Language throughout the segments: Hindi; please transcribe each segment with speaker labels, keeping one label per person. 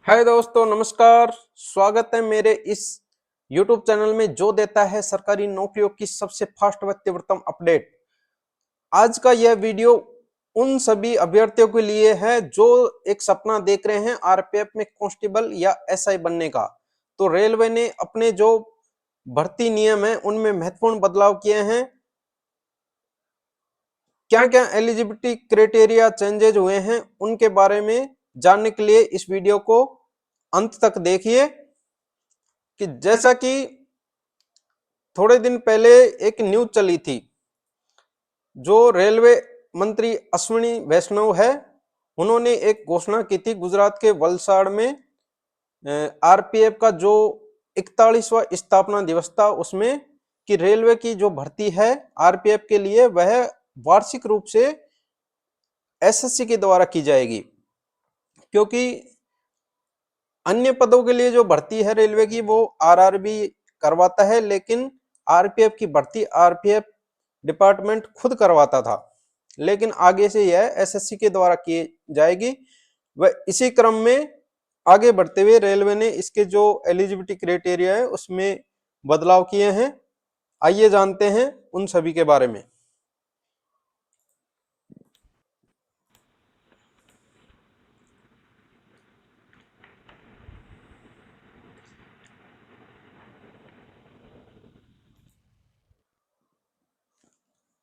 Speaker 1: हाय दोस्तों, नमस्कार। स्वागत है मेरे इस YouTube चैनल में जो देता है सरकारी नौकरियों की सबसे फास्ट व तीव्रतम अपडेट। आज का यह वीडियो उन सभी अभ्यर्थियों के लिए है जो एक सपना देख रहे हैं आरपीएफ में कांस्टेबल या एसआई बनने का। तो रेलवे ने अपने जो भर्ती नियम है उनमें महत्वपूर्ण बदलाव किए हैं। क्या क्या एलिजिबिलिटी क्राइटेरिया चेंजेज हुए हैं उनके बारे में जानने के लिए इस वीडियो को अंत तक देखिए। कि जैसा कि थोड़े दिन पहले एक न्यूज चली थी, जो रेलवे मंत्री अश्विनी वैष्णव है, उन्होंने एक घोषणा की थी गुजरात के वलसाड़ में आरपीएफ का जो 41वां स्थापना दिवस था उसमें, कि रेलवे की जो भर्ती है आरपीएफ के लिए वह वार्षिक रूप से एसएससी के द्वारा की जाएगी। क्योंकि अन्य पदों के लिए जो भर्ती है रेलवे की वो आरआरबी करवाता है, लेकिन आरपीएफ की भर्ती आरपीएफ डिपार्टमेंट खुद करवाता था, लेकिन आगे से यह एसएससी के द्वारा की जाएगी। वह इसी क्रम में आगे बढ़ते हुए रेलवे ने इसके जो एलिजिबिलिटी क्राइटेरिया है उसमें बदलाव किए हैं। आइए जानते हैं उन सभी के बारे में।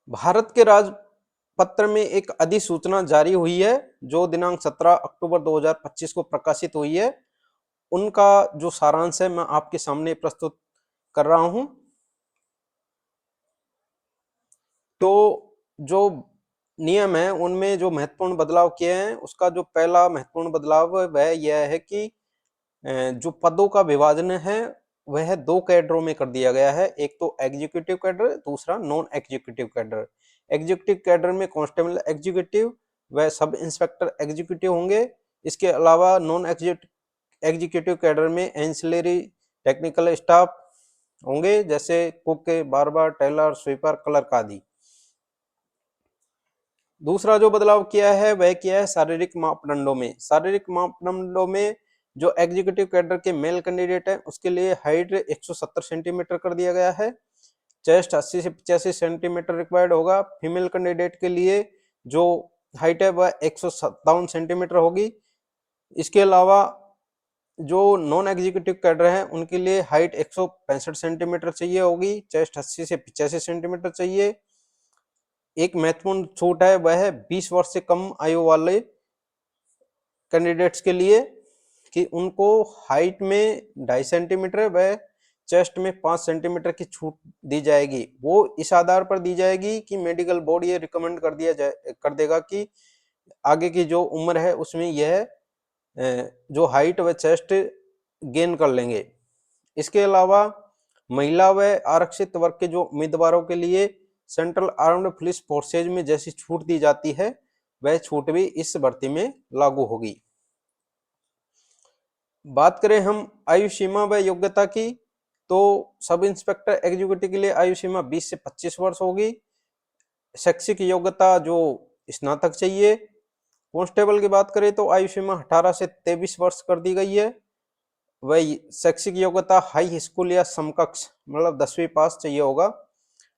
Speaker 1: भारत के राजपत्र में एक अधिसूचना जारी हुई है जो दिनांक 17 अक्टूबर 2025 को प्रकाशित हुई है। उनका जो सारांश है मैं आपके सामने प्रस्तुत कर रहा हूं। तो जो नियम है उनमें जो महत्वपूर्ण बदलाव किए हैं उसका जो पहला महत्वपूर्ण बदलाव वह यह है कि जो पदों का विभाजन है वह दो कैडरों में कर दिया गया है। एक तो एग्जीक्यूटिव कैडर, दूसरा non executive cadre. Executive cadre में कांस्टेबल एग्जीक्यूटिव व सब इंस्पेक्टर एग्जीक्यूटिव होंगे। इसके अलावा नॉन एग्जीक्यूटिव कैडर में एंसिलरी टेक्निकल स्टाफ होंगे, जैसे cook, barber, tailor, sweeper, clerk आदि। दूसरा जो बदलाव किया है वह किया है शारीरिक मापदंडों में। शारीरिक मापदंडों में जो एग्जीक्यूटिव कैडर के मेल कैंडिडेट है उसके लिए हाइट 170 सेंटीमीटर कर दिया गया है। चेस्ट 80 से 85 सेंटीमीटर रिक्वायर्ड होगा। फीमेल कैंडिडेट के लिए जो हाइट है वह 157 सेंटीमीटर होगी। इसके अलावा जो नॉन एग्जीक्यूटिव कैडर है उनके लिए हाइट 165 सेंटीमीटर चाहिए होगी। चेस्ट 80 से 85 सेंटीमीटर चाहिए। एक महत्वपूर्ण छूट है वह है 20 वर्ष से कम आयु वाले कैंडिडेट्स के लिए, कि उनको हाइट में 2.5 सेंटीमीटर व चेस्ट में 5 सेंटीमीटर की छूट दी जाएगी। वो इस आधार पर दी जाएगी कि मेडिकल बोर्ड ये रिकमेंड कर देगा कि आगे की जो उम्र है उसमें यह जो हाइट व चेस्ट गेन कर लेंगे। इसके अलावा महिला व आरक्षित वर्ग के जो उम्मीदवारों के लिए सेंट्रल आर्म्ड पुलिस फोर्सेज में जैसी छूट दी जाती है वह छूट भी इस भर्ती में लागू होगी। बात करें हम आयु सीमा व योग्यता की, तो सब इंस्पेक्टर एग्जीक्यूटिव के लिए आयु सीमा 20 से 25 वर्ष होगी। शैक्षिक योग्यता जो स्नातक चाहिए। कांस्टेबल की बात करें तो आयु सीमा 18 से 23 वर्ष कर दी गई है। वही शैक्षिक योग्यता हाई स्कूल या समकक्ष मतलब 10वीं पास चाहिए होगा।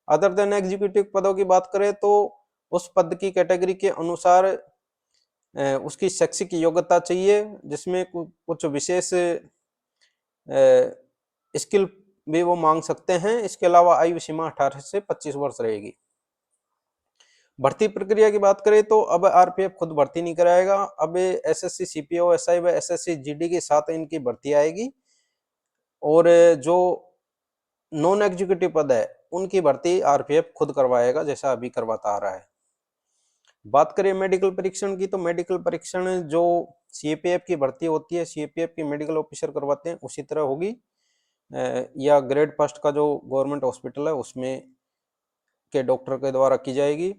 Speaker 1: अदर देन एग्जीक्यूटिव पदों की बात करें तो उस पद की कैटेगरी के अनुसार उसकी शैक्षिक योग्यता चाहिए, जिसमें कुछ विशेष स्किल भी वो मांग सकते हैं। इसके अलावा आयु सीमा 18 से 25 वर्ष रहेगी। भर्ती प्रक्रिया की बात करें तो अब आरपीएफ खुद भर्ती नहीं कराएगा। अब एसएससी सीपीओ एसआई व एसएससी जीडी के साथ इनकी भर्ती आएगी। और जो नॉन एग्जीक्यूटिव पद है उनकी भर्ती आरपीएफ खुद करवाएगा, जैसा अभी करवाता आ रहा है। बात करें मेडिकल परीक्षण की, तो मेडिकल परीक्षण जो सीएपीएफ की भर्ती होती है, सीएपीएफ के मेडिकल ऑफिसर करवाते हैं उसी तरह होगी, या ग्रेड फर्स्ट का जो गवर्नमेंट हॉस्पिटल है उसमें के डॉक्टर के द्वारा की जाएगी।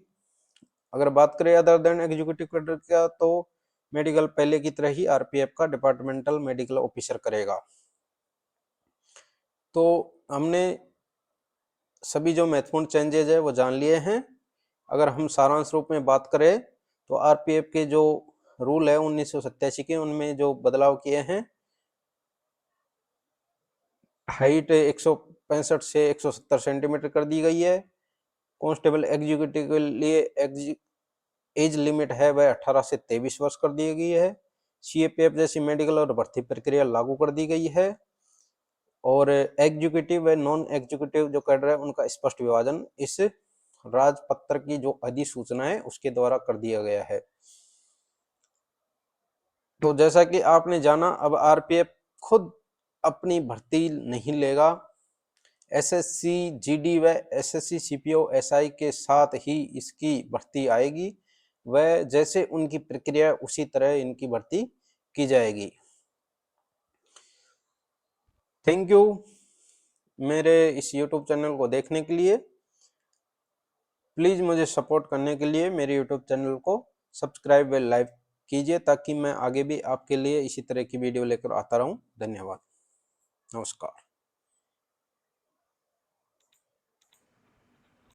Speaker 1: अगर बात करें अदर देन एग्जीक्यूटिव कैडर का, तो मेडिकल पहले की तरह ही आरपीएफ का डिपार्टमेंटल मेडिकल ऑफिसर करेगा। तो हमने सभी जो महत्वपूर्ण चेंजेज है वो जान लिए हैं। अगर हम सारांश रूप में बात करें तो आरपीएफ के जो रूल है 1987 के, उनमें जो बदलाव किए हैं हाइट 165 से 170 सेंटीमीटर कर दी गई है। कांस्टेबल एग्जीक्यूटिव के लिए एज लिमिट है वह 18 से 23 वर्ष कर दी गई है। सीएपीएफ जैसी मेडिकल और भर्ती प्रक्रिया लागू कर दी गई है। और एग्जीक्यूटिव व नॉन एग्जीक्यूटिव जो कैडर है उनका स्पष्ट विभाजन इस राजपत्र की जो अधिसूचना है उसके द्वारा कर दिया गया है। तो जैसा कि आपने जाना, अब आरपीएफ खुद अपनी भर्ती नहीं लेगा, एसएससी जीडी व एसएससी सीपीओ एसआई के साथ ही इसकी भर्ती आएगी। वह जैसे उनकी प्रक्रिया उसी तरह इनकी भर्ती की जाएगी। थैंक यू मेरे इस यूट्यूब चैनल को देखने के लिए। प्लीज़ मुझे सपोर्ट करने के लिए मेरे यूट्यूब चैनल को सब्सक्राइब व लाइक कीजिए ताकि मैं आगे भी आपके लिए इसी तरह की वीडियो लेकर आता रहूं। धन्यवाद। नमस्कार।